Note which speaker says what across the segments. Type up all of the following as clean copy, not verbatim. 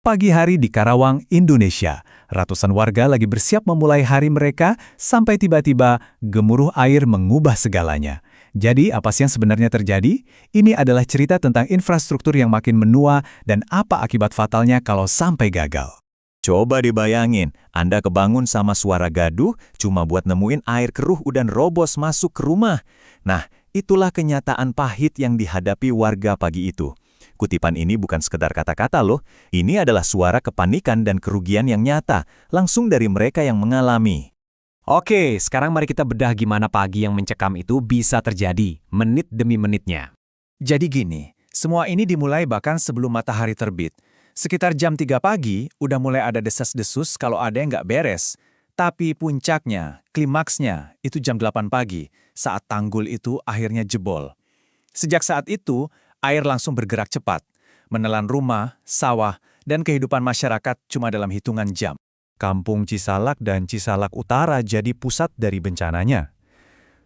Speaker 1: Pagi hari di Karawang, Indonesia. Ratusan warga lagi bersiap memulai hari mereka sampai tiba-tiba gemuruh air mengubah segalanya. Jadi, apa sih yang sebenarnya terjadi? Ini adalah cerita tentang infrastruktur yang makin menua dan apa akibat fatalnya kalau sampai gagal. Coba dibayangin, Anda kebangun sama suara gaduh cuma buat nemuin air keruh dan robos masuk ke rumah. Nah, itulah kenyataan pahit yang dihadapi warga pagi itu. Kutipan ini bukan sekedar kata-kata loh, ini adalah suara kepanikan dan kerugian yang nyata, langsung dari mereka yang mengalami.
Speaker 2: Oke, sekarang mari kita bedah gimana pagi yang mencekam itu bisa terjadi, menit demi menitnya.
Speaker 1: Jadi gini, semua ini dimulai bahkan sebelum matahari terbit. Sekitar jam 3 pagi, udah mulai ada desas-desus kalau ada yang nggak beres. Tapi puncaknya, klimaksnya, itu jam 8 pagi, saat tanggul itu akhirnya jebol. Sejak saat itu, air langsung bergerak cepat, menelan rumah, sawah, dan kehidupan masyarakat cuma dalam hitungan jam. Kampung Cisalak dan Cisalak Utara jadi pusat dari bencananya.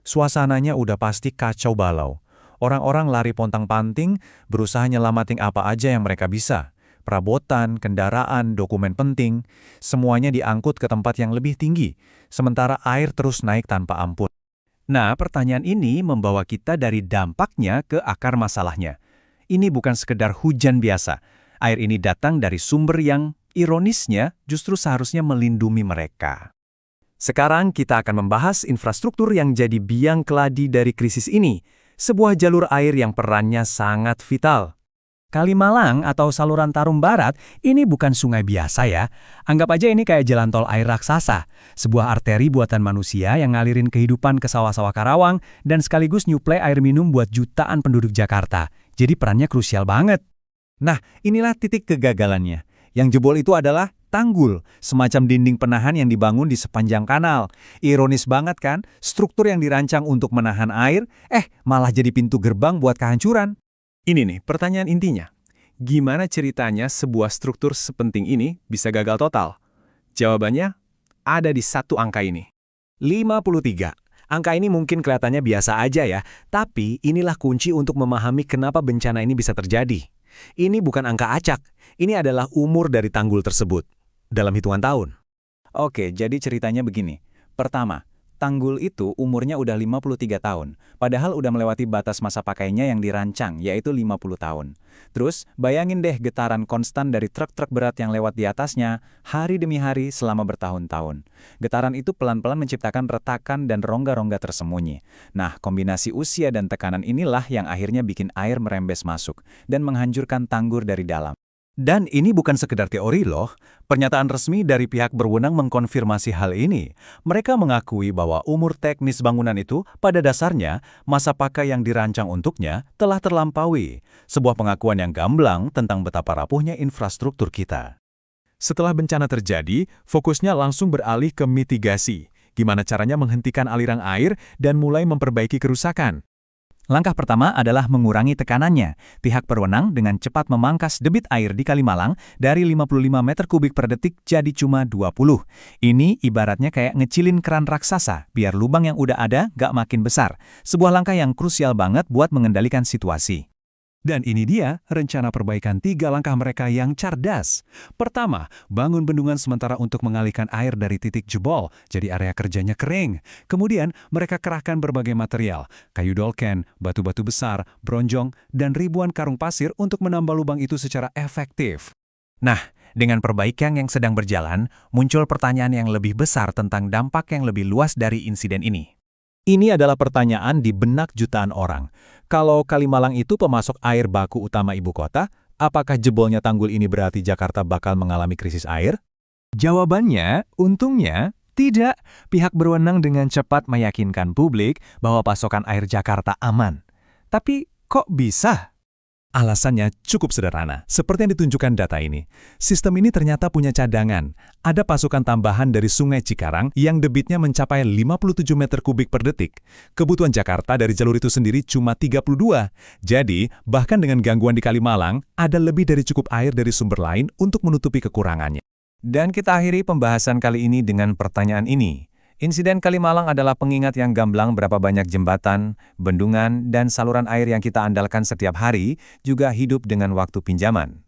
Speaker 1: Suasananya udah pasti kacau balau. Orang-orang lari pontang-panting, berusaha nyelamatin apa aja yang mereka bisa. Perabotan, kendaraan, dokumen penting, semuanya diangkut ke tempat yang lebih tinggi, sementara air terus naik tanpa ampun. Nah, pertanyaan ini membawa kita dari dampaknya ke akar masalahnya. Ini bukan sekedar hujan biasa. Air ini datang dari sumber yang, ironisnya, justru seharusnya melindungi mereka. Sekarang kita akan membahas infrastruktur yang jadi biang keladi dari krisis ini. Sebuah jalur air yang perannya sangat vital. Kalimalang atau saluran Tarum Barat ini bukan sungai biasa ya. Anggap aja ini kayak jalan tol air raksasa. Sebuah arteri buatan manusia yang ngalirin kehidupan ke sawah-sawah Karawang dan sekaligus nyuplai air minum buat jutaan penduduk Jakarta. Jadi perannya krusial banget. Nah, inilah titik kegagalannya. Yang jebol itu adalah tanggul, semacam dinding penahan yang dibangun di sepanjang kanal. Ironis banget kan, struktur yang dirancang untuk menahan air, malah jadi pintu gerbang buat kehancuran. Ini nih, pertanyaan intinya. Gimana ceritanya sebuah struktur sepenting ini bisa gagal total? Jawabannya ada di satu angka ini. 53. Angka ini mungkin kelihatannya biasa aja ya, tapi inilah kunci untuk memahami kenapa bencana ini bisa terjadi. Ini bukan angka acak, ini adalah umur dari tanggul tersebut, dalam hitungan tahun. Oke, jadi ceritanya begini. Pertama, tanggul itu umurnya udah 53 tahun, padahal udah melewati batas masa pakainya yang dirancang, yaitu 50 tahun. Terus, bayangin deh getaran konstan dari truk-truk berat yang lewat di atasnya, hari demi hari selama bertahun-tahun. Getaran itu pelan-pelan menciptakan retakan dan rongga-rongga tersembunyi. Nah, kombinasi usia dan tekanan inilah yang akhirnya bikin air merembes masuk, dan menghancurkan tanggul dari dalam. Dan ini bukan sekedar teori loh, pernyataan resmi dari pihak berwenang mengkonfirmasi hal ini. Mereka mengakui bahwa umur teknis bangunan itu pada dasarnya masa pakai yang dirancang untuknya telah terlampaui. Sebuah pengakuan yang gamblang tentang betapa rapuhnya infrastruktur kita. Setelah bencana terjadi, fokusnya langsung beralih ke mitigasi. Gimana caranya menghentikan aliran air dan mulai memperbaiki kerusakan. Langkah pertama adalah mengurangi tekanannya. Pihak berwenang dengan cepat memangkas debit air di Kalimalang dari 55 meter kubik per detik jadi cuma 20. Ini ibaratnya kayak ngecilin keran raksasa, biar lubang yang udah ada nggak makin besar. Sebuah langkah yang krusial banget buat mengendalikan situasi. Dan ini dia rencana perbaikan 3 langkah mereka yang cerdas. Pertama, bangun bendungan sementara untuk mengalihkan air dari titik jebol, jadi area kerjanya kering. Kemudian, mereka kerahkan berbagai material, kayu dolken, batu-batu besar, bronjong, dan ribuan karung pasir untuk menambal lubang itu secara efektif. Nah, dengan perbaikan yang sedang berjalan, muncul pertanyaan yang lebih besar tentang dampak yang lebih luas dari insiden ini. Ini adalah pertanyaan di benak jutaan orang. Kalau Kalimalang itu pemasok air baku utama ibu kota, apakah jebolnya tanggul ini berarti Jakarta bakal mengalami krisis air? Jawabannya, untungnya, tidak. Pihak berwenang dengan cepat meyakinkan publik bahwa pasokan air Jakarta aman. Tapi kok bisa? Alasannya cukup sederhana, seperti yang ditunjukkan data ini. Sistem ini ternyata punya cadangan. Ada pasukan tambahan dari Sungai Cikarang yang debitnya mencapai 57 meter kubik per detik. Kebutuhan Jakarta dari jalur itu sendiri cuma 32. Jadi, bahkan dengan gangguan di Kalimalang, ada lebih dari cukup air dari sumber lain untuk menutupi kekurangannya. Dan kita akhiri pembahasan kali ini dengan pertanyaan ini. Insiden Kalimalang adalah pengingat yang gamblang berapa banyak jembatan, bendungan, dan saluran air yang kita andalkan setiap hari juga hidup dengan waktu pinjaman.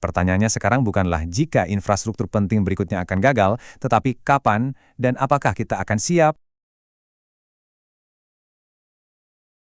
Speaker 1: Pertanyaannya sekarang bukanlah jika infrastruktur penting berikutnya akan gagal, tetapi kapan dan apakah kita akan siap